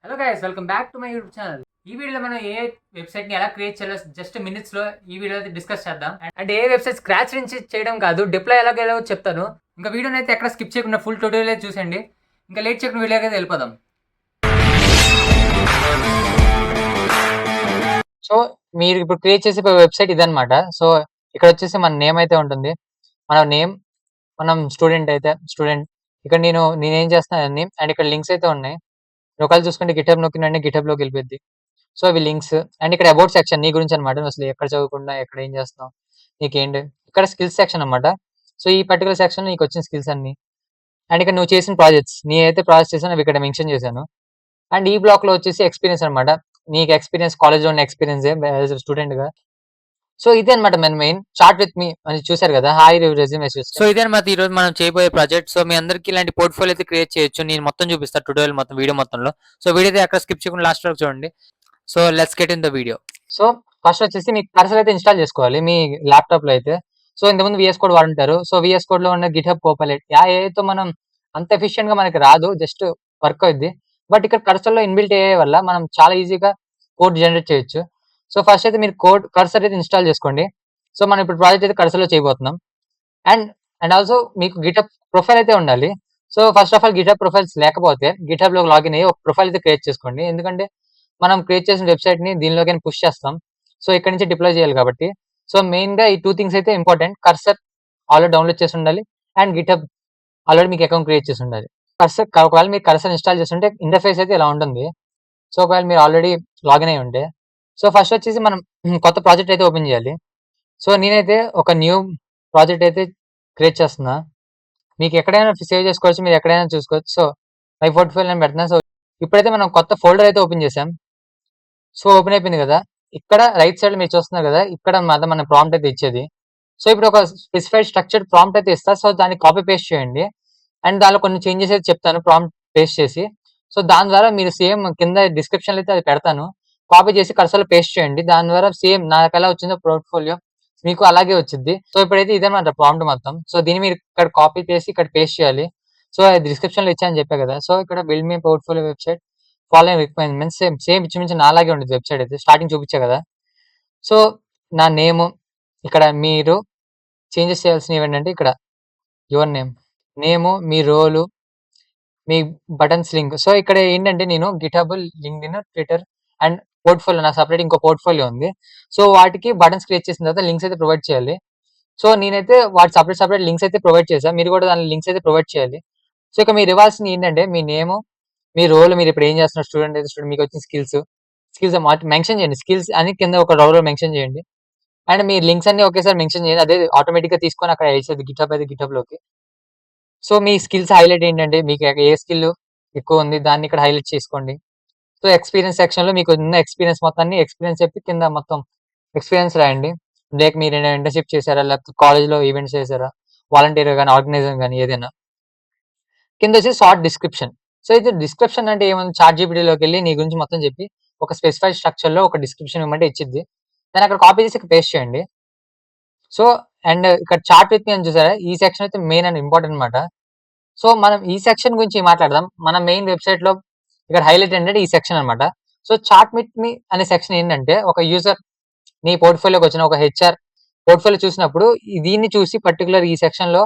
Hello guys, welcome back to my YouTube channel. ఈ వీడియోలో మనం ఏ వెబ్సైట్ ని ఎలా క్రియేట్ చేయాలో జస్ట్ మినిట్స్ లో ఈ వీడియో అయితే డిస్కస్ చేద్దాం. అండ్ ఏ వెబ్సైట్ స్క్రాచ్ నుంచి చేయడం కాదు, డిప్లాయ్ ఎలాగో చెప్తాను. ఇంకా వీడియోని అయితే ఎక్కడ స్కిప్ చేయకుండా ఫుల్ ట్యూటోరియల్ అయితే చూసండి. ఇంకా లేట్ చేయకుండా వీడియోకి అయితే వెళ్ళిపోదాం. సో మీరు ఇప్పుడు క్రియేట్ చేసే వెబ్సైట్ ఇదనమాట. సో ఇక్కడ వచ్చేసి మన నేమ్ అయితే ఉంటుంది. మన నేమ్, మనం స్టూడెంట్ అయితే స్టూడెంట్. ఇక్కడ నేనేం చేస్తున్నాను అన్ని, అండ్ ఇక్కడ లింక్స్ అయితే ఉన్నాయి. ఒకవేళ చూసుకుంటే గిటబ్ నొక్కినంటే గిటబ్ లోకి వెళ్ళిపోద్ది. సో అవి లింక్స్. అండ్ ఇక్కడ అబౌట్ సెక్షన్ నీ గురించి అనమాట. నువ్వు అసలు ఎక్కడ చదువుకున్నా, ఎక్కడ ఏం చేస్తున్నావు, నీకేంటి. ఇక్కడ స్కిల్స్ సెక్షన్ అనమాట. సో ఈ పర్టికులర్ సెక్షన్ నీకు వచ్చిన స్కిల్స్ అన్ని. అండ్ ఇక్కడ నువ్వు చేసిన ప్రాజెక్ట్స్, నీ అయితే ప్రాజెక్ట్స్ చేసాను అవి ఇక్కడ మెన్షన్ చేశాను. అండ్ ఈ బ్లాక్ లో వచ్చేసి ఎక్స్పీరియన్స్ అనమాట. నీకు ఎక్స్పీరియన్స్, కాలేజ్ లో ఉన్న ఎక్స్పీరియన్స్ స్టూడెంట్ గా. సో ఇదే అనమాట మన మెయిన్ చార్ట్ విత్ మీ అని చూసారు కదా, హాయ్ రెజ్యూమ్ అసిస్టెంట్. సో ఇదే అనమాట ఈ రోజు మనం చేయబోయే ప్రాజెక్ట్. సో మీ అందరికి ఇలాంటి పోర్ట్ఫోలియో అయితే క్రియేట్ చేయొచ్చు. నేను మొత్తం చూపిస్తాను ట్యూటోరియల్ మొత్తం, వీడియో మొత్తంలో. సో వీడియో అయితే అక్కడ స్కిప్ చేయకుండా లాస్ట్ వరకు చూడండి. So let's get in the video. So first వచ్చేసి మీకు కర్సర్ అయితే ఇన్స్టాల్ చేసుకోవాలి మీ ల్యాప్టాప్ లో అయితే. సో ఇంతకుముందు విఎస్ కోడ్ వాడుంటారు. సో విఎస్ కోడ్ లో ఉన్న గిట్హబ్ కోపైలట్ ఏఐతో మనం అంత ఎఫిషియెంట్ గా మనకి రాదు, జస్ట్ వర్క్ అవుద్ది. బట్ ఇక్కడ కర్సర్ లో ఇన్బిల్ట్ అయ్యే వల్ల మనం చాలా ఈజీగా కోడ్ జనరేట్ చేయొచ్చు. సో ఫస్ట్ అయితే మీరు కర్సర్ అయితే ఇన్స్టాల్ చేసుకోండి. సో మనం ఇప్పుడు ప్రాజెక్ట్ అయితే కర్సర్ లో చేయబోతున్నాం. అండ్ అండ్ ఆల్సో మీకు గిటబ్ ప్రొఫైల్ అయితే ఉండాలి. So first of all GitHub profiles లేకపోతే గిటబ్ లో లాగిన్ అయ్యి ఒక ప్రొఫైల్ అయితే క్రియేట్ చేసుకోండి. ఎందుకంటే మనం క్రియేట్ చేసిన వెబ్సైట్ ని దీనిలోకి పుష్ చేస్తాం. సో ఇక్కడ నుంచి డిప్లాయ్ చేయాలి కాబట్టి. సో మెయిన్ గా ఈ టూ థింగ్స్ అయితే ఇంపార్టెంట్. కర్సర్ ఆల్రెడీ డౌన్లోడ్ చేసి ఉండాలి, అండ్ గిటబ్ ఆల్రెడీ మీకు అకౌంట్ క్రియేట్ చేసి ఉండాలి. ఒకవేళ మీరు కర్సర్ ఇన్స్టాల్ చేస్తుంటే ఇంటర్ఫేస్ అయితే ఇలా ఉంటుంది. సో ఒకవేళ మీరు ఆల్రెడీ లాగిన్ అయి ఉంటే, సో ఫస్ట్ వచ్చేసి మనం కొత్త ప్రాజెక్ట్ అయితే ఓపెన్ చేయాలి. సో నేనైతే ఒక న్యూ ప్రాజెక్ట్ అయితే క్రియేట్ చేస్తున్నా. మీకు ఎక్కడైనా సేవ్ చేసుకోవచ్చు, మీరు ఎక్కడైనా చూసుకోవచ్చు. సో మై పోర్ట్ఫోలియో నేను పెడుతున్నా. సో ఇప్పుడైతే మనం కొత్త ఫోల్డర్ అయితే ఓపెన్ చేసాం. సో ఓపెన్ అయిపోయింది కదా. ఇక్కడ రైట్ సైడ్ మీరు చూస్తున్నారు కదా, ఇక్కడ మాత్రం మన ప్రాంప్ట్ అయితే ఇచ్చేది. సో ఇప్పుడు ఒక స్పెసిఫైడ్ స్ట్రక్చర్డ్ ప్రాంప్ట్ అయితే ఇస్తా. సో దాన్ని కాపీ పేస్ట్ చేయండి. అండ్ దానిలో కొన్ని చేంజెస్ అయితే చెప్తాను ప్రాంప్ట్ పేస్ట్ చేసి. సో దాని ద్వారా మీరు సేమ్ కింద డిస్క్రిప్షన్ అయితే అది పెడతాను, కాపీ చేసి కర్సర్లో పేస్ట్ చేయండి. దాని ద్వారా సేమ్ నాకు ఎలా వచ్చిందో పోర్ట్ఫోలియో మీకు అలాగే వచ్చింది. సో ఇప్పుడైతే ఇదనమాట ప్రాంప్ట్ మొత్తం. సో దీన్ని మీరు ఇక్కడ కాపీ చేసి ఇక్కడ పేస్ట్ చేయాలి. సో అది డిస్క్రిప్షన్ లో ఇచ్చాను చెప్పా కదా. సో ఇక్కడ build me portfolio website following requirements, same same ఇంచుమించు నాలాగే ఉండేది వెబ్సైట్ అయితే. స్టార్టింగ్ చూపించా కదా. సో నా నేమ్, ఇక్కడ మీరు చేంజెస్ చేయాల్సినవి ఏంటంటే ఇక్కడ your name, me role, me buttons link. So ఇక్కడ ఏంటంటే నేను గిటబుల్, లింక్డ్ఇన్, ట్విట్టర్ అండ్ పోర్ట్ఫోలియో, నాకు సపరేట్ ఇంకో పోర్ట్ఫోలియో ఉంది. సో వాటికి బటన్స్ క్రియేట్ చేసిన తర్వాత లింక్స్ అయితే ప్రొవైడ్ చేయాలి. సో నేనైతే వాటి సపరేట్ లింక్స్ అయితే ప్రొవైడ్ చేశాను. మీరు కూడా దాని లింక్స్ అయితే ప్రొవైడ్ చేయాలి. సో ఇక మీరు ఇవ్వాల్సింది ఏంటంటే మీ నేమ్, మీ రోల్, మీరు ఇప్పుడు ఏం చేస్తున్నారు, స్టూడెంట్ అయితే స్టూడెంట్, మీకు వచ్చిన స్కిల్స్ మెన్షన్ చేయండి. స్కిల్స్ అని కింద ఒక రోలో మెన్షన్ చేయండి. అండ్ మీ లింక్స్ అన్ని ఒకేసారి మెన్షన్ చేయండి. అదే ఆటోమేటిక్ గా తీసుకొని అక్కడ వేసేది గిటబ్ అయితే గిటబ్ లోకి. సో మీ స్కిల్స్ హైలైట్ ఏంటంటే మీకు ఏ స్కిల్ ఎక్కువ ఉంది దాన్ని ఇక్కడ హైలైట్ చేసుకోండి. సో ఎక్స్పీరియన్స్ సెక్షన్ లో మీకు ఉన్న ఎక్స్పీరియన్స్ మొత్తాన్ని ఎక్స్పీరియన్స్ చెప్పి కింద మొత్తం ఎక్స్పీరియన్స్ రాయండి. లైక్ మీరు ఏదైనా ఇంటర్న్షిప్ చేశారా, లేకపోతే కాలేజ్ లో ఈవెంట్స్ చేశారా, వాలంటీర్ గానీ, ఆర్గనైజర్ గానీ ఏదైనా. కింద వచ్చి షార్ట్ డిస్క్రిప్షన్. సో ఇది డిస్క్రిప్షన్ అంటే ఏముంది, చాట్ జీపీటీలోకి వెళ్ళి నీ గురించి మొత్తం చెప్పి ఒక స్పెసిఫైడ్ స్ట్రక్చర్ లో ఒక డిస్క్రిప్షన్ ఇవ్వమంటే ఇచ్చిద్ది. దాన్ని అక్కడ కాపీ చేసి పేస్ట్ చేయండి. సో అండ్ ఇక్కడ చార్ట్ విత్ మీ అని చూసారా, ఈ సెక్షన్ అయితే మెయిన్ అండ్ ఇంపార్టెంట్ అనమాట. సో మనం ఈ సెక్షన్ గురించి మాట్లాడదాం. మన మెయిన్ వెబ్సైట్ లో ఇక్కడ హైలైట్ ఏంటంటే ఈ సెక్షన్ అనమాట. సో చార్ట్ విత్ మీ అనే సెక్షన్ ఏంటంటే, ఒక యూజర్ నీ పోర్ట్ఫోలియోకి వచ్చిన ఒక హెచ్ఆర్ పోర్ట్ఫోలియో చూసినప్పుడు దీన్ని చూసి పర్టికులర్ ఈ సెక్షన్ లో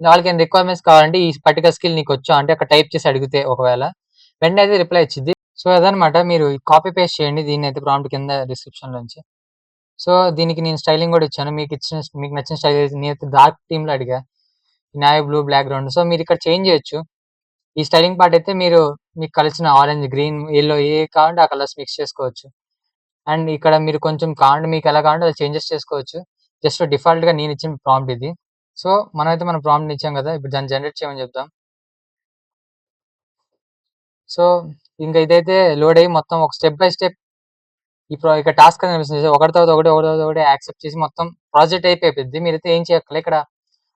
వాళ్ళకి ఏం రిక్వైర్మెంట్స్ కావాలంటే ఈ పర్టికులర్ స్కిల్ నీకు వచ్చా అంటే అక్కడ టైప్ చేసి అడిగితే ఒకవేళ వెంటనే అయితే రిప్లై ఇచ్చింది. సో అదనమాట, మీరు కాపీ పేస్ట్ చేయండి దీన్ని అయితే ప్రాంప్ట్ కింద డిస్క్రిప్షన్ నుంచి. సో దీనికి నేను స్టైలింగ్ కూడా ఇచ్చాను. మీకు నచ్చిన స్టైల్ నేనైతే డార్క్ థీమ్ లో అడిగా, నావీ బ్లూ బ్యాక్గ్రౌండ్. సో మీరు ఇక్కడ చేంజ్ చేయొచ్చు. ఈ స్టైలింగ్ పార్ట్ అయితే మీరు మీకు కలిసిన ఆరెంజ్, గ్రీన్, ఎల్లో ఏ కావాలంటే ఆ కలర్స్ మిక్స్ చేసుకోవచ్చు. అండ్ ఇక్కడ మీరు కొంచెం కావాలంటే మీకు ఎలా కావాలంటే అది చేంజెస్ చేసుకోవచ్చు. జస్ట్ డిఫాల్ట్ గా నేను ఇచ్చిన ప్రాంప్ట్ ఇది. సో మనమైతే మన ప్రాంప్ట్ ఇచ్చాం కదా, ఇప్పుడు దాన్ని జనరేట్ చేయమని చెప్తాం. సో ఇంకా ఇదైతే లోడ్ అయ్యి మొత్తం ఒక స్టెప్ బై స్టెప్ ఇక టాస్క్ అని కనిపిస్తుంది. ఒకటి తర్వాత ఒకటి యాక్సెప్ట్ చేసి మొత్తం ప్రాజెక్ట్ అయిపోయింది. మీరైతే ఏం చేయక్కర్లే. ఇక్కడ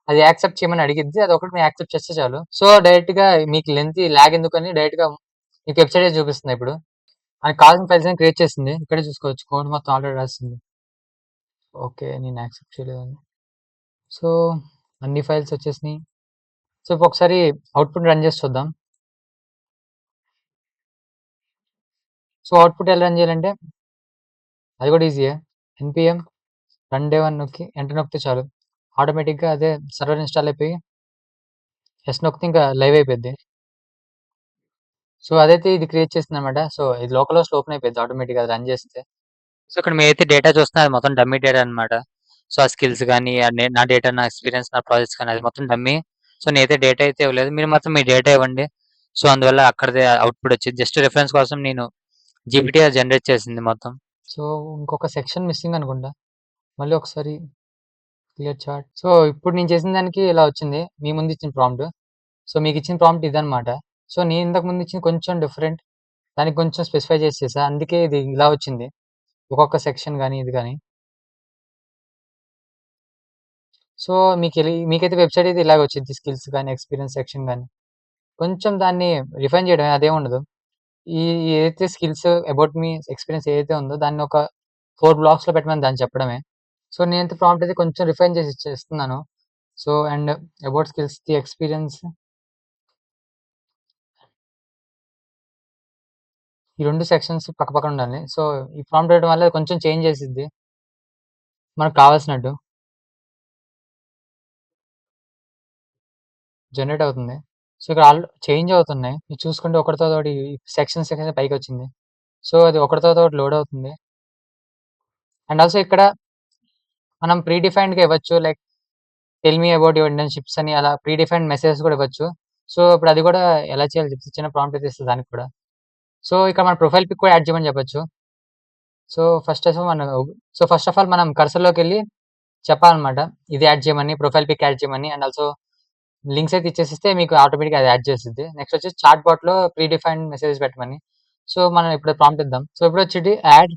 అది యాక్సెప్ట్ చేయమని అడిగిద్ది, అది ఒకటి మీరు యాక్సెప్ట్ చేస్తే చాలు. సో డైరెక్ట్ గా మీకు లెంత్ లాగ్ ఎందుకని డైరెక్ట్ గా మీకు వెబ్సైట్ చూపిస్తుంది. ఇప్పుడు అది కావాల్సిన ఫైల్స్ అని క్రియేట్ చేసింది, ఇక్కడే చూసుకోవచ్చు. కోడ్ మొత్తం ఆల్రెడీ రాస్తుంది. ఓకే, నేను యాక్సెప్ట్ చేయలేదని. సో అన్ని ఫైల్స్ వచ్చేసినాయి. సో ఇప్పుడు ఒకసారి అవుట్పుట్ రన్ చేసి చూద్దాం. సో, అవుట్‌పుట్ ఎలా రన్ చేయాలంటే అది కూడా ఈజీయే. ఎన్‌పీఎం రన్ డే 1 నొక్కి ఎంటర్ నొక్కితే చాలు. ఆటోమేటిక్‌గా అదే సర్వర్ ఇన్‌స్టాల్ అయిపోయి యెస్ నొక్కితే ఇంకా లైవ్ అయిపోద్ది. సో, అదైతే ఇది క్రియేట్ చేసిందనమాట. సో, ఇది లోకల్ హోస్ట్‌లో ఓపెన్ అయిపోద్ది ఆటోమేటిక్‌గా అది రన్ చేస్తే. సో, ఇక్కడ మీరైతే డేటా చూస్తున్నారు అది మొత్తం డమ్మీ డేటా అనమాట. సో, ఆ స్కిల్స్ గాని, నా డేటా, నా ఎక్స్‌పీరియన్స్, నా ప్రాజెక్ట్స్ గాని అది మొత్తం డమ్మీ. సో, నేనైతే డేటా అయితే ఇవ్వలేదు. మీరు మాత్రం మీ డేటా ఇవ్వండి. సో, అందువల్ల అక్కడిదే అవుట్‌పుట్ వచ్చిద్ది. జస్ట్ రిఫరెన్స్ కోసం నేను జీపీటీ అది జనరేట్ చేసింది మొత్తం. సో, ఇంకొక సెక్షన్ మిస్సింగ్ అనుకుంటా. మళ్ళీ ఒకసారి క్లియర్ చార్ట్. సో, ఇప్పుడు నేను చేసిన దానికి ఇలా వచ్చింది. మీ ముందు ఇచ్చిన ప్రాంప్ట్. సో, మీకిచ్చిన ప్రాంప్ట్ ఇదనమాట. సో, నేను ఇంతకు ముందు ఇచ్చింది కొంచెం డిఫరెంట్. దానికి కొంచెం స్పెసిఫై చేసి చేశా. అందుకే ఇది ఇలా వచ్చింది. ఒక్కొక్క సెక్షన్ గాని, ఇది గాని. సో, మీకైతే వెబ్‌సైట్ అయితే ఇలాగ వచ్చిద్ది. స్కిల్స్ గాని, ఎక్స్‌పీరియన్స్ సెక్షన్ గాని. కొంచెం దాన్ని రిఫైన్ చేయడమే అదేముండదు. ఈ ఏదైతే స్కిల్స్, అబౌట్ మీ, ఎక్స్‌పీరియన్స్ ఏదైతే ఉందో దాన్ని ఒక 4 బ్లాక్స్‌లో పెట్టమని దాన్ని చెప్పడమే. సో, నేనైతే ప్రాంప్ట్ అయితే కొంచెం రిఫైన్ చేసి ఇస్తున్నాను. So, and about skills, the experience ఈ 2 సెక్షన్స్ పక్కపక్కన ఉండాలి. సో, ఈ ప్రాంప్ట్ ఇవ్వడం వల్ల కొంచెం చేంజ్ చేసిద్ది. మనకు కావాల్సినట్టు జనరేట్ అవుతుంది. సో, ఇక్కడ చేంజ్ అవుతున్నాయి. ఇది చూసుకుంటే ఒకటితో ఒకటి సెక్షన్ పైకొచ్చింది. సో, అది ఒకటితో ఒకటి లోడ్ అవుతుంది. అండ్ ఆల్సో ఇక్కడ మనం ప్రీ డిఫైన్డ్‌గా ఇవ్వచ్చు. Like tell me about your internships అని అలా ప్రీ డిఫైన్డ్ మెసేజెస్ కూడా ఇవ్వచ్చు. సో, ఇప్పుడు అది కూడా ఎలా చేయాలో చెప్తే చిన్న ప్రాంప్ట్ అయితే ఇస్తది దానికి కూడా. సో, ఇక్కడ మన ప్రొఫైల్ పిక్ కూడా యాడ్ చేయమని చెప్పొచ్చు. సో, ఫస్ట్ ఆఫ్ ఆల్ మనం కర్సర్‌లోకెళ్ళి చెప్పాలన్నమాట. ఇది యాడ్ చేయమని, ప్రొఫైల్ పిక్ యాడ్ చేయమని అండ్ ఆల్సో లింక్స్ అయితే ఇచ్చేసిస్తే మీకు ఆటోమేటిక్‌గా అది యాడ్ చేసిద్ది. నెక్స్ట్ వచ్చేసి చాట్ బాట్‌లో ప్రీ డిఫైన్డ్ మెసేజెస్ పెట్టమని. సో, మనం ఇప్పుడు ప్రాంప్ట్ ఇద్దాం. సో, ఇప్పుడొచ్చేటి యాడ్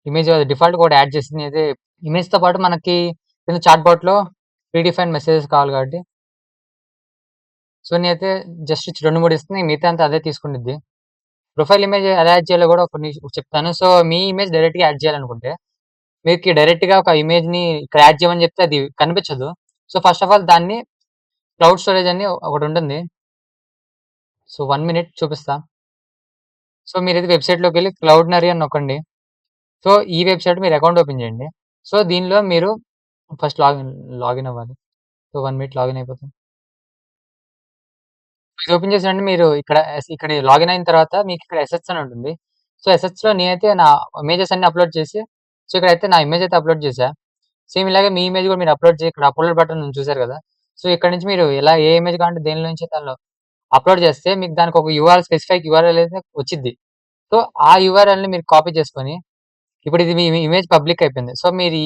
ఇమేజ్ డిఫాల్ట్‌గా ఒకటి యాడ్ చేసింది. అయితే ఇమేజ్‌తో పాటు మనకి కింద చాట్ బాట్‌లో ప్రీ డిఫైన్డ్ మెసేజెస్ కావాలి కాబట్టి సో, నేనైతే జస్ట్ 2, 3 ఇస్తుంది. మిగతా అంతా అదే తీసుకుండిద్ది. ప్రొఫైల్ ఇమేజ్ ఎలా యాడ్ చేయాలో కూడా కొన్ని చెప్తాను. సో, మీ ఇమేజ్ డైరెక్ట్‌గా యాడ్ చేయాలనుకుంటే, మీకు డైరెక్ట్‌గా ఒక ఇమేజ్‌ని ఇక్కడ యాడ్ చేయమని చెప్తే అది కనిపించదు. సో, ఫస్ట్ ఆఫ్ ఆల్ దాన్ని క్లౌడ్ స్టోరేజ్ అని ఒకటుంటుంది. సో, 1 మినిట్ చూపిస్తా. సో, మీరైతే వెబ్‌సైట్‌లోకెళ్ళి క్లౌడ్‌నరీ అని నొక్కండి. సో, ఈ వెబ్‌సైట్ మీరు అకౌంట్ ఓపెన్ చేయండి. సో, దీనిలో మీరు ఫస్ట్ లాగిన్ అవ్వాలి. సో, 1 మినిట్ లాగిన్ అయిపోతాం. ఇది ఓపెన్ చేసిన వెంటనే మీరు ఇక్కడ లాగిన్ అయిన తర్వాత మీకిక్కడ అసెట్స్ అని ఉంటుంది. సో, అసెట్స్‌లో నేనైతే నా ఇమేజెస్ అన్నీ అప్‌లోడ్ చేసి సో, ఇక్కడైతే నా ఇమేజ్ అయితే అప్‌లోడ్ చేశా. సేమ్ ఇలాగే మీ ఇమేజ్ కూడా మీరు అప్‌లోడ్ ఇక్కడ అప్‌లోడ్ బటన్ ఉంది చూసారు కదా! సో, ఇక్కడ నుంచి మీరు ఎలా ఏ ఇమేజ్ కావాలంటే దేనిలో నుంచి దానిలో అప్‌లోడ్ చేస్తే మీకు దానికి ఒక స్పెసిఫిక్ యూఆర్ఎల్ అయితే వచ్చిద్ది. సో, ఆ యూఆర్ఎల్‌ని మీరు కాపీ చేసుకొని ఇప్పుడు ఇది మీ ఇమేజ్ పబ్లిక్ అయిపోయింది. సో, మీరు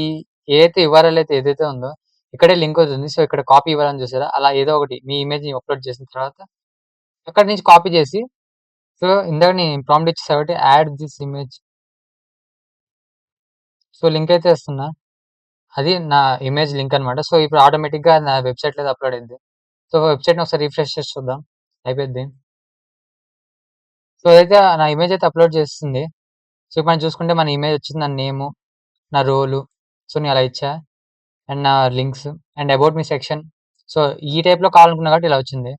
ఏదైతే యూఆర్ఎల్ అయితే ఏదైతే ఉందో ఇక్కడే లింక్ అవుతుంది. సో, ఇక్కడ కాపీ యూఆర్ఎల్ చూసారా? అలా ఏదో ఒకటి మీ ఇమేజ్‌ని అప్‌లోడ్ చేసిన తర్వాత అక్కడి నుంచి కాపీ చేసి సో, ఇందాక నేను ప్రాంప్ట్ ఇచ్చేసా కాబట్టి add this image. So, link అయితే ఇస్తున్నా. అది నా ఇమేజ్ లింక్ అన్నమాట. సో, ఇప్పుడు ఆటోమేటిక్‌గా నా వెబ్‌సైట్‌లో అది అప్‌లోడ్ అయిద్ది. సో, వెబ్‌సైట్‌ని ఒకసారి రిఫ్రెష్ చేసి చూద్దాం. అయిపోద్ది. సో, అయితే నా ఇమేజ్ అయితే అప్‌లోడ్ చేసేసింది. సో, ఇప్పుడు మనం చూసుకుంటే మన ఇమేజ్ వచ్చింది. నా నేము, నా రోలు సో, నేను అలా ఇచ్చా. అండ్ నా links and about me section. So, ఈ టైప్‌లో కావాలనుకున్నా కాబట్టి ఇలా వచ్చింది.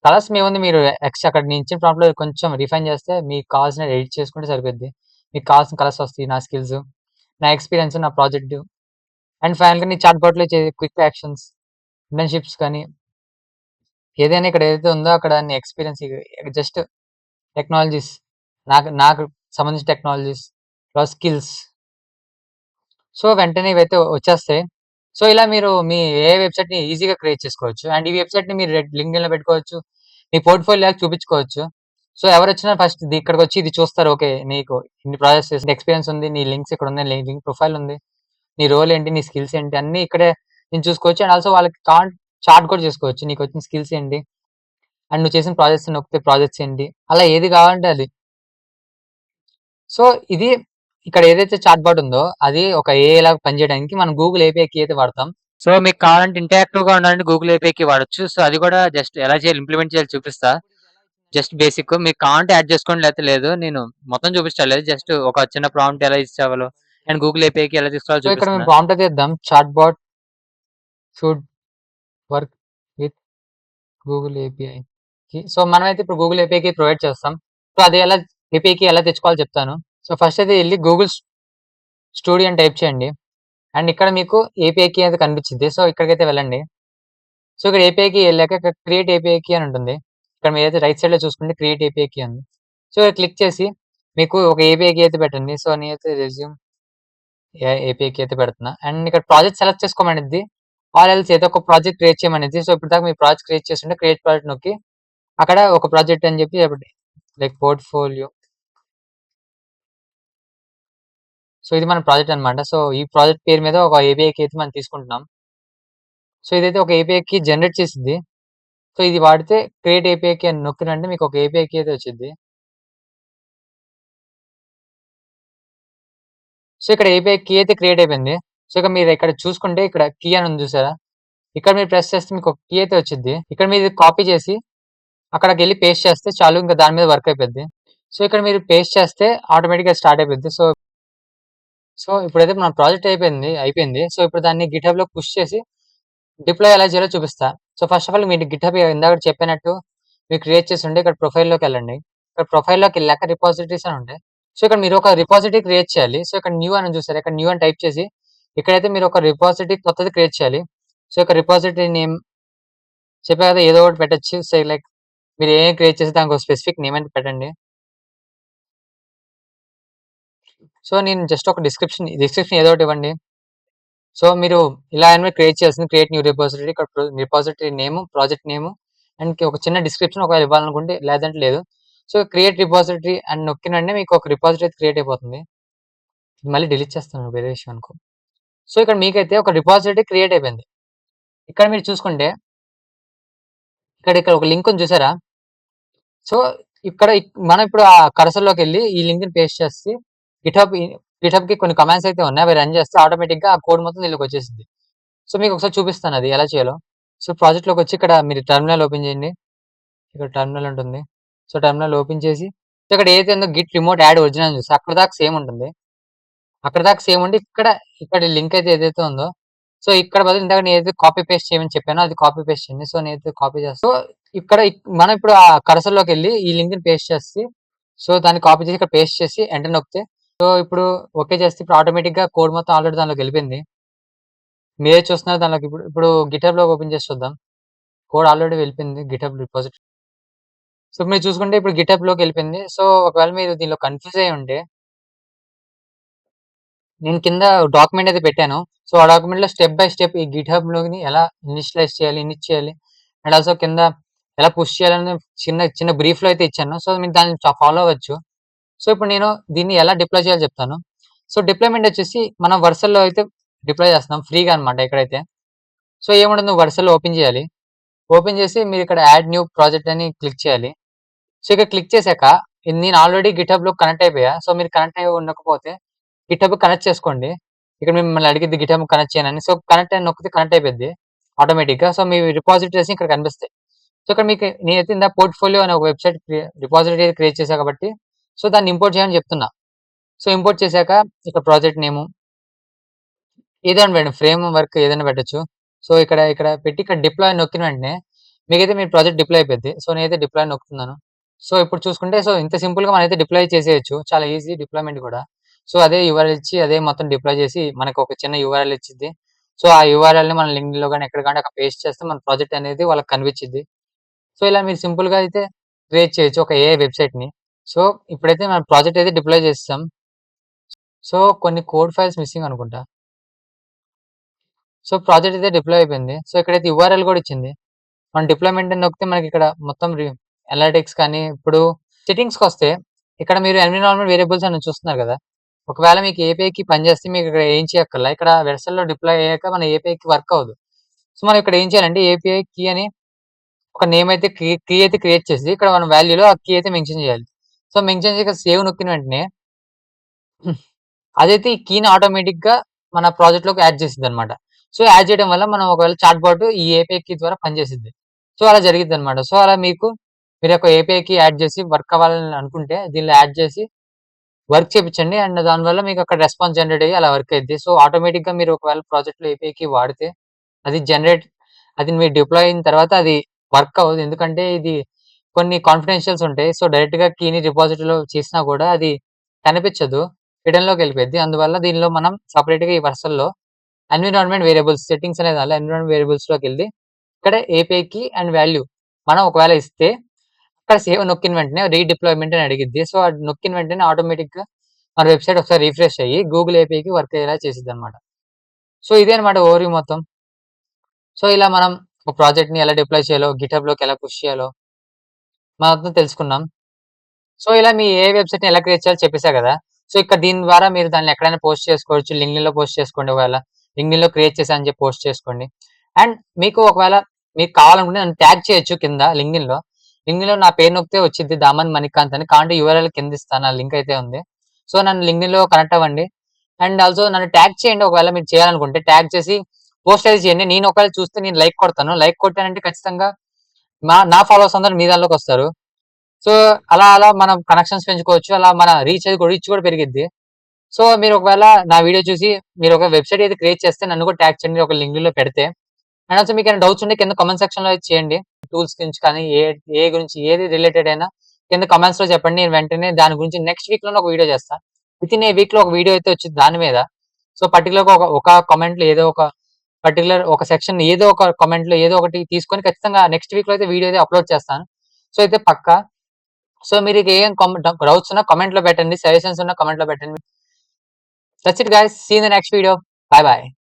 కలర్స్ ఏముంది మీరు అక్కడ నేను ఇచ్చిన ప్రాంప్ట్‌లో కొంచెం రిఫైన్ చేస్తే మీకు కావాల్సినవి ఎడిట్ చేసుకుంటే సరిపోద్ది. మీకు కావాల్సిన కలర్స్ వస్తాయి. నా స్కిల్స్, నా ఎక్స్‌పీరియన్స్, నా ప్రాజెక్ట్ అండ్ ఫైనల్‌గా నీ చాట్ బాట్‌లో క్విక్ యాక్షన్స్, ఇంటర్న్‌షిప్స్ కానీ ఏదైనా ఇక్కడ ఏదైతే ఉందో అక్కడ నీ ఎక్స్‌పీరియన్స్ జస్ట్ టెక్నాలజీస్ నాకు నాకు సంబంధించిన టెక్నాలజీస్ ప్లస్ స్కిల్స్. సో, వెంటనే ఇవైతే వచ్చేస్తాయి. సో, ఇలా మీరు మీ వెబ్‌సైట్‌ని ఈజీగా క్రియేట్ చేసుకోవచ్చు. అండ్ ఈ వెబ్‌సైట్‌ని మీరు లింక్డ్ఇన్‌లో పెట్టుకోవచ్చు. మీ పోర్ట్‌ఫోలియో‌లాగా చూపించుకోవచ్చు. సో, ఎవరొచ్చినా ఫస్ట్ ఇక్కడికొచ్చి ఇది చూస్తారు. ఓకే. నీకు ఇన్ని ప్రాజెక్ట్స్ చేసిన ఎక్స్‌పీరియన్స్ ఉంది. నీ లింక్స్ ఇక్కడ ఉన్నాయి. లింక్ ప్రొఫైల్ ఉంది. నీ రోల్ ఏంటి? నీ స్కిల్స్ ఏంటి? అన్నీ ఇక్కడే నేను చూసుకోవచ్చు. అండ్ ఆల్సో వాళ్ళకి చార్ట్ కూడా చేసుకోవచ్చు. నీకొచ్చిన స్కిల్స్ ఏంటి? అండ్ నువ్వు చేసిన ప్రాజెక్ట్స్ నొక్కితే ప్రాజెక్ట్స్ ఏంటి? అలా ఏది కావాలంటే అది. సో, ఇది ఇక్కడ ఏదైతే చాట్ బాట్ ఉందో అది ఒక ఏఐ లాగా పనిచేయడానికి మనం గూగుల్ ఏపీఐ కీ అయితే వాడతాం. సో, మీకు కావాలంటే ఇంటరాక్టివ్‌గా ఉండాలంటే గూగుల్ ఏపీఐ కీ వాడొచ్చు. సో, అది కూడా జస్ట్ ఎలా చేయాలి ఇంప్లిమెంట్ చేయాలో చూపిస్తా. జస్ట్ బేసిక్ మీకు కావాలంటే యాడ్ చేసుకోండి లేకపోతే లేదు. నేను మొత్తం చూపించట్లేదు. జస్ట్ ఒక చిన్న ప్రాంప్ట్ ఎలా ఇచ్చేవాలో అండ్ గూగుల్ ఏపీఐకి ఎలా తీసుకోవాలో సో, ఇక్కడ మేము చూపిస్తున్నా. ప్రాంప్ట్ అయితే ఇద్దాం. Chat bot should work with Google API. So, మనమైతే ఇప్పుడు గూగుల్ ఏపీఐ కీ ప్రొవైడ్ చేస్తాం. సో, అది ఎలా ఏపీఐ కీ ఎలా తెచ్చుకోవాలో చెప్తాను. సో, ఫస్ట్ అయితే ఎళ్లి గూగుల్ స్టూడియో అని టైప్ చేయండి. అండ్ ఇక్కడ మీకు ఏపీఐ కీ అనేది కనిపించిద్ది. సో, ఇక్కడికైతే వెళ్ళండి. సో, ఇక్కడ ఏపీఐ కీ ఎళ్ళాక ఇక్కడ క్రియేట్ ఏపీఐ కీ అని ఉంటుంది. ఇక్కడ మీరైతే రైట్ సైడ్‌లో చూసుకుంటే క్రియేట్ ఏపీఐ కీ ఉంది. సో, క్లిక్ చేసి మీకు ఒక ఏపీఐ కీ అయితే పెట్టండి. సో, నేనైతే రెజ్యూమ్ ఏపీఐ కీ అయితే పెడుతున్నా. అండ్ ఇక్కడ ప్రాజెక్ట్ సెలెక్ట్ చేసుకోమనిద్ది. ఆర్ ఎల్స్ ఏదో ఒక ప్రాజెక్ట్ క్రియేట్ చేయమనిద్ది. సో, ఇప్పటిదాకా మీరు ప్రాజెక్ట్ క్రియేట్ చేసుంటే క్రియేట్ ప్రాజెక్ట్ నొక్కి అక్కడ ఒక ప్రాజెక్ట్ అని చెప్పి ఒకటి లైక్ పోర్ట్‌ఫోలియో. సో, ఇది మన ప్రాజెక్ట్ అన్నమాట. సో, ఈ ప్రాజెక్ట్ పేరు మీద ఒక ఏపీఐ కీ అయితే మనం తీసుకుంటున్నాం. సో, ఇదైతే ఒక ఏపీఐ కీ జనరేట్ చేసిద్ది. సో, ఇది వాడితే క్రియేట్ ఏపీఐ కీ అని నొక్కిన వెంటనే మీకు ఒక ఏపీఐ కీ అయితే వచ్చిద్ది. సో, ఇక్కడ ఏపీఐ కీ అయితే క్రియేట్ అయిపోయింది. సో, ఇక మీరు ఇక్కడ చూసుకుంటే ఇక్కడ కీ అని ఉంది చూసారా? ఇక్కడ మీరు ప్రెస్ చేస్తే మీకు ఒక కీ అయితే వచ్చిద్ది. ఇక్కడ మీరు ఇది కాపీ చేసి అక్కడికెళ్ళి పేస్ట్ చేస్తే చాలు. ఇంక దాని మీద వర్క్ అయిపోద్ది. సో, ఇక్కడ మీరు పేస్ట్ చేస్తే ఆటోమేటిక్‌గా స్టార్ట్ అయిపోద్ది. సో, ఇప్పుడైతే మన ప్రాజెక్ట్ అయిపోయింది. సో, ఇప్పుడు దాన్ని గిట్‌హబ్‌లో పుష్ చేసి డిప్లాయ్ ఎలా చేయాలో చూపిస్తా. సో, ఫస్ట్ ఆఫ్ ఆల్ మీరు గిట్‌హబ్ ఇందాక చెప్పినట్టు మీరు క్రియేట్ చేసుంటే ఇక్కడ ప్రొఫైల్‌లోకెళ్ళండి. ఇక్కడ ప్రొఫైల్‌లోకెళ్ళాక రిపాజిటరీస్ అని ఉంటాయి. సో, ఇక్కడ మీరు ఒక రిపాజిటరీ క్రియేట్ చేయాలి. సో, ఇక్కడ న్యూ అని చూసారా? ఇక్కడ న్యూ అని టైప్ చేసి ఇక్కడైతే మీరు ఒక రిపాజిటరీ కొత్తది క్రియేట్ చేయాలి. సో, ఇక్కడ రిపాజిటరీ నేమ్ చెప్పా కదా! ఏదో ఒకటి పెట్టొచ్చు. సో, లైక్ మీరు ఏం క్రియేట్ చేస్తే దానికొక స్పెసిఫిక్ నేమ్ అనేది పెట్టండి. సో, నేను జస్ట్ ఒక డిస్క్రిప్షన్ ఏదో ఒకటి ఇవ్వండి. సో, మీరు ఇలా అయినా క్రియేట్ చేయాల్సింది క్రియేట్ న్యూ రిపాజిటరీ ఇక్కడ repository name, project name and ఒక చిన్న డిస్క్రిప్షన్ ఒకవేళ ఇవ్వాలనుకుంటే లేదంటే లేదు. సో, క్రియేట్ రిపాజిటరీ అని నొక్కిన వెంటనే మీకు ఒక రిపాజిటరీ క్రియేట్ అయిపోతుంది. మళ్ళీ డిలీట్ చేస్తాను వేరే విషయం అనుకో. సో, ఇక్కడ మీకైతే ఒక రిపాజిటరీ క్రియేట్ అయిపోయింది. ఇక్కడ మీరు చూసుకుంటే ఇక్కడ ఒక లింక్ ఉంది చూసారా? సో, ఇక్కడ మనం ఇప్పుడు ఆ కర్సర్‌లోకెళ్ళి ఈ లింక్‌ని పేస్ట్ చేసి గిట్‌హబ్‌కి కొన్ని కమాండ్స్ అయితే ఉన్నాయి. అవి రన్ చేస్తే ఆటోమేటిక్‌గా ఆ కోడ్ మొత్తం దీనిలోకొచ్చేసిద్ది. సో, మీకొకసారి చూపిస్తాను అది ఎలా చేయాలో. సో, ప్రాజెక్ట్‌లోకొచ్చి ఇక్కడ మీరు టెర్మినల్ ఓపెన్ చేయండి. ఇక్కడ టెర్మినల్ ఉంటుంది. సో, టెర్మినల్ ఓపెన్ చేసి సో, ఇక్కడ ఏదైతే ఉందో గిట్ రిమోట్ యాడ్ ఒరిజినల్ అని చూస్తే అక్కడి దాకా సేమ్ ఉంటుంది. అక్కడి దాకా సేమ్ ఉండి ఇక్కడ లింక్ అయితే ఏదైతే ఉందో సో, ఇక్కడ బదులు ఇందాక నేనైతే కాపీ పేస్ట్ చేయమని చెప్పానో అది కాపీ పేస్ట్ చేయండి. సో, నేనైతే కాపీ చేస్తా. సో, ఇక్కడ మనం ఇప్పుడు ఆ కర్సర్‌లోకెళ్ళి ఈ లింక్‌ని పేస్ట్ చేసి సో, దాన్ని కాపీ చేసి ఇక్కడ పేస్ట్ చేసి ఎంటర్ నొక్కితే సో, ఇప్పుడు ఓకే చేస్తే ఇప్పుడు ఆటోమేటిక్‌గా కోడ్ మొత్తం ఆల్రెడీ దానిలోకెళ్ళిపోయింది. మీరే చూస్తున్నారు దానిలోకి ఇప్పుడు గిట్‌హబ్‌లో ఓపెన్ చేసి చూద్దాం. కోడ్ ఆల్రెడీ వెళ్ళిపోయింది గిట్‌హబ్ రిపాజిటరీ. సో, మీరు చూసుకుంటే ఇప్పుడు గిట్‌హబ్‌లోకెళ్ళిపోయింది. సో, ఒకవేళ మీరు దీనిలో కన్‌ఫ్యూజ్ అయ్యి ఉంటే నేను కింద డాక్యుమెంట్ అయితే పెట్టాను. సో, ఆ డాక్యుమెంట్‌లో స్టెప్ బై స్టెప్ ఈ గిట్‌హబ్‌లోని ఎలా ఇనిషియలైజ్ చేయాలి, ఇనిట్ చేయాలి అండ్ ఆల్సో కింద ఎలా పుష్ చేయాలని చిన్న బ్రీఫ్‌లో అయితే ఇచ్చాను. సో, మీరు దాన్ని ఫాలో అవ్వచ్చు. సో, ఇప్పుడు నేను దీన్ని ఎలా డిప్లాయ్ చేయాలో చెప్తాను. సో, డిప్లాయ్‌మెంట్ వచ్చేసి మనం వర్సల్‌లో అయితే డిప్లాయ్ చేస్తున్నాం ఫ్రీగా అన్నమాట ఇక్కడైతే. సో, ఏముండదు నువ్వు వర్సల్‌లో ఓపెన్ చేయాలి. ఓపెన్ చేసి మీరు ఇక్కడ యాడ్ న్యూ ప్రాజెక్ట్ అని క్లిక్ చేయాలి. సో, ఇక్కడ క్లిక్ చేసాక నేను ఆల్రెడీ గిట్‌హబ్‌లో కనెక్ట్ అయిపోయా. సో, మీరు కనెక్ట్ అయ్యి ఉండకపోతే గిట్‌హబ్ కనెక్ట్ చేసుకోండి. ఇక్కడ మిమ్మల్ని అడిగిద్ది గిట్‌హబ్ కనెక్ట్ చేయనని. సో, కనెక్ట్ అని నొక్కితే కనెక్ట్ అయిపోద్ది ఆటోమేటిక్‌గా. సో, మీ రిపాజిటరీస్ ఇక్కడ కనిపిస్తాయి. సో, ఇక్కడ మీకు నేనైతే ఇందాక పోర్ట్‌ఫోలియో అనే ఒక వెబ్‌సైట్ రిపాజిటరీ క్రియేట్ చేశా కాబట్టి సో, దాన్ని ఇంపోర్ట్ చేయమని చెప్తున్నా. సో, ఇంపోర్ట్ చేశాక ఇక్కడ ప్రాజెక్ట్ నేము ఏదైనా పెట్టండి. ఫ్రేమ్ వర్క్ ఏదైనా పెట్టొచ్చు. సో, ఇక్కడ పెట్టి ఇక్కడ డిప్లాయ్ అని నొక్కిన వెంటనే మీకైతే మీ ప్రాజెక్ట్ డిప్లాయ్ అయిపోద్ది. సో, నేనైతే డిప్లాయ్ అని నొక్కుతున్నాను. సో, ఇప్పుడు చూసుకుంటే సో, ఇంత సింపుల్‌గా మనమైతే డిప్లాయ్ చేసేయొచ్చు. చాలా ఈజీ డిప్లాయ్‌మెంట్ కూడా. సో, అదే యూఆర్ఎల్ ఇచ్చి అదే మొత్తం డిప్లాయ్ చేసి మనకొక చిన్న యూఆర్ఎల్ ఇచ్చిద్ది. సో, ఆ యూఆర్ఎల్‌ని మనం లింక్డ్‌లో గాని ఎక్కడ గాని అక్కడ పేస్ట్ చేస్తే మన ప్రాజెక్ట్ అనేది వాళ్ళకి కనిపించిద్ది. సో, ఇలా మీరు సింపుల్‌గా అయితే క్రియేట్ చేయొచ్చు ఒక ఏఐ వెబ్‌సైట్‌ని. సో, ఇప్పుడైతే మన ప్రాజెక్ట్ అయితే డిప్లాయ్ చేసేసాం. సో, కొన్ని కోడ్ ఫైల్స్ మిస్సింగ్ అనుకుంటా. సో, ప్రాజెక్ట్ అయితే డిప్లాయ్ అయిపోయింది. సో, ఇక్కడైతే యూఆర్ఎల్ కూడా ఇచ్చింది. మనం డిప్లాయ్‌మెంట్ అని నొక్కితే మనకిక్కడ మొత్తం అనలిటిక్స్ కానీ ఇప్పుడు సెట్టింగ్స్‌కొస్తే ఇక్కడ మీరు ఎన్విరాన్మెంట్ వేరియబుల్స్ అని చూస్తున్నారు కదా! ఒకవేళ మీకు ఏపీఐకి పనిచేస్తే మీకు ఇక్కడ ఏం చేయక్కర్లా. ఇక్కడ వెర్షన్‌లో డిప్లాయ్ అయ్యాక మన ఏపీఐకి వర్క్ అవ్వదు. సో, మనం ఇక్కడ ఏం చేయాలంటే ఏపీఐ కీ అని ఒక నేమ్ అయితే కీ అయితే క్రియేట్ చేసి ఇక్కడ మనం వాల్యూలో ఆ కీ అయితే మెన్షన్ చేయాలి. సో, మెన్షన్ చేసి ఇక్కడ సేవ్ నొక్కిన వెంటనే అదైతే ఈ కీని ఆటోమేటిక్‌గా మన ప్రాజెక్ట్‌లోకి యాడ్ చేసిద్దనమాట. సో, యాడ్ చేయడం వల్ల మనం ఒకవేళ చాట్ బాట్ ఈ ఏపీఐ కీ ద్వారా పనిచేసిద్ది. సో, అలా జరిగిద్దనమాట. సో, అలా మీరు ఒక ఏపీఐ కీ యాడ్ చేసి వర్క్ అవ్వాలని అనుకుంటే దీనిలో యాడ్ చేసి వర్క్ చేపిచ్చండి. అండ్ దానివల్ల మీకు అక్కడ రెస్పాన్స్ జనరేట్ అయ్యి అలా వర్క్ అయిద్ది. సో, ఆటోమేటిక్‌గా మీరు ఒకవేళ ప్రాజెక్ట్‌లో ఏపీఐ కీ వాడితే అది జనరేట్ అది మీరు డిప్లాయ్ అయిన తర్వాత అది వర్క్ అవ్వదు. ఎందుకంటే ఇది కొన్ని కాన్ఫిడెన్షియల్స్ ఉంటాయి. సో, డైరెక్ట్‌గా కీని రిపాజిటరీలో చేసినా కూడా అది కనిపించదు. హిడెన్‌లోకి వెళ్ళిపోద్ది. అందువల్ల దీనిలో మనం సెపరేట్‌గా ఈ వెర్షన్‌లో ఎన్విరాన్మెంట్ వేరియబుల్స్ సెట్టింగ్స్ అనే దానిలో ఎన్విరాన్మెంట్ వేరియబుల్స్‌లోకెళ్ళి ఇక్కడ ఏపీఐ కీ అండ్ వాల్యూ మనం ఒకవేళ ఇస్తే అక్కడ సేవ్ నొక్కిన వెంటనే రీడిప్లాయ్‌మెంట్ అని అడిగిద్ది. సో, అది నొక్కిన వెంటనే ఆటోమేటిక్‌గా మన వెబ్‌సైట్ ఒకసారి రిఫ్రెష్ అయ్యి గూగుల్ ఏపీఐకి వర్క్ అయ్యేలా చేసిద్దనమాట. సో, ఇదే అనమాట ఓవర్‌వ్యూ మొత్తం. సో, ఇలా మనం ఒక ప్రాజెక్ట్‌ని ఎలా డిప్లాయ్ చేయాలో, గిట్‌హబ్‌లోకి ఎలా పుష్ చేయాలో మొత్తం తెలుసుకున్నాం. సో, ఇలా మీ ఏ వెబ్‌సైట్‌ని ఎలా క్రియేట్ చేయాలో చెప్పేసా గదా! సో, ఇక్కడ దీని ద్వారా మీరు దాన్ని ఎక్కడైనా పోస్ట్ చేసుకోవచ్చు. లింక్డ్ఇన్‌లో పోస్ట్ చేసుకోండి ఒకవేళ. లింక్డ్ఇన్‌లో క్రియేట్ చేశా అని చెప్పి పోస్ట్ చేసుకోండి. అండ్ మీకు ఒకవేళ మీకు కావాలనుకుంటే నన్ను ట్యాగ్ చేయొచ్చు కింద లింక్డ్ఇన్‌లో. లింక్డ్ఇన్‌లో నా పేరు నొక్కితే వచ్చిద్ది దామన్ మణికాంత్ అని. కావాలంటే యూఆర్ఎల్ కింద ఇస్తాను. నా లింక్ అయితే ఉంది. సో, నన్ను లింక్డ్ఇన్‌లో కనెక్ట్ అవ్వండి. అండ్ ఆల్సో నన్ను ట్యాగ్ చేయండి ఒకవేళ మీరు చేయాలనుకుంటే. ట్యాగ్ చేసి పోస్ట్ అయితే చేయండి. నేను ఒకవేళ చూస్తే నేను లైక్ కొడతాను. లైక్ కొట్టానంటే ఖచ్చితంగా నా ఫాలోవర్స్ అందరూ మీ దానిలోకొస్తారు. సో, అలా మనం కనెక్షన్స్ పెంచుకోవచ్చు. అలా మన రీచ్ కూడా పెరిగిద్ది. సో, మీరు ఒకవేళ నా వీడియో చూసి మీరు ఒక వెబ్‌సైట్ ఏది క్రియేట్ చేస్తే నన్ను కూడా ట్యాగ్ చేయండి. ఒక లింక్‌లో పెడితే. అండ్ ఆల్సో మీకేమైనా డౌట్స్ ఉంటే కింద కామెంట్ సెక్షన్‌లో అయితే చేయండి. టూల్స్ గురించి కానీ ఏ గురించి ఏది రిలేటెడ్ అయినా కింద కామెంట్స్‌లో చెప్పండి. నేను వెంటనే దాని గురించి నెక్స్ట్ వీక్‌లోనే ఒక వీడియో చేస్తా. వితిన్ ఏ వీక్‌లో ఒక వీడియో అయితే వచ్చిద్ది దాని మీద. సో, పర్టిక్యులర్‌గా ఒక కామెంట్‌లో ఏదో ఒక పర్టిక్యులర్ ఒక సెక్షన్ ఏదో ఒక కామెంట్‌లో ఏదో ఒకటి తీసుకొని ఖచ్చితంగా నెక్స్ట్ వీక్‌లో అయితే వీడియో అయితే అప్‌లోడ్ చేస్తాను. సో, అయితే పక్కా. సో, మీకు ఏం డౌట్స్ ఉన్నా కామెంట్‌లో పెట్టండి. సజెషన్స్ ఉన్నా కామెంట్‌లో పెట్టండి. That's it guys. See you in the next video. Bye by.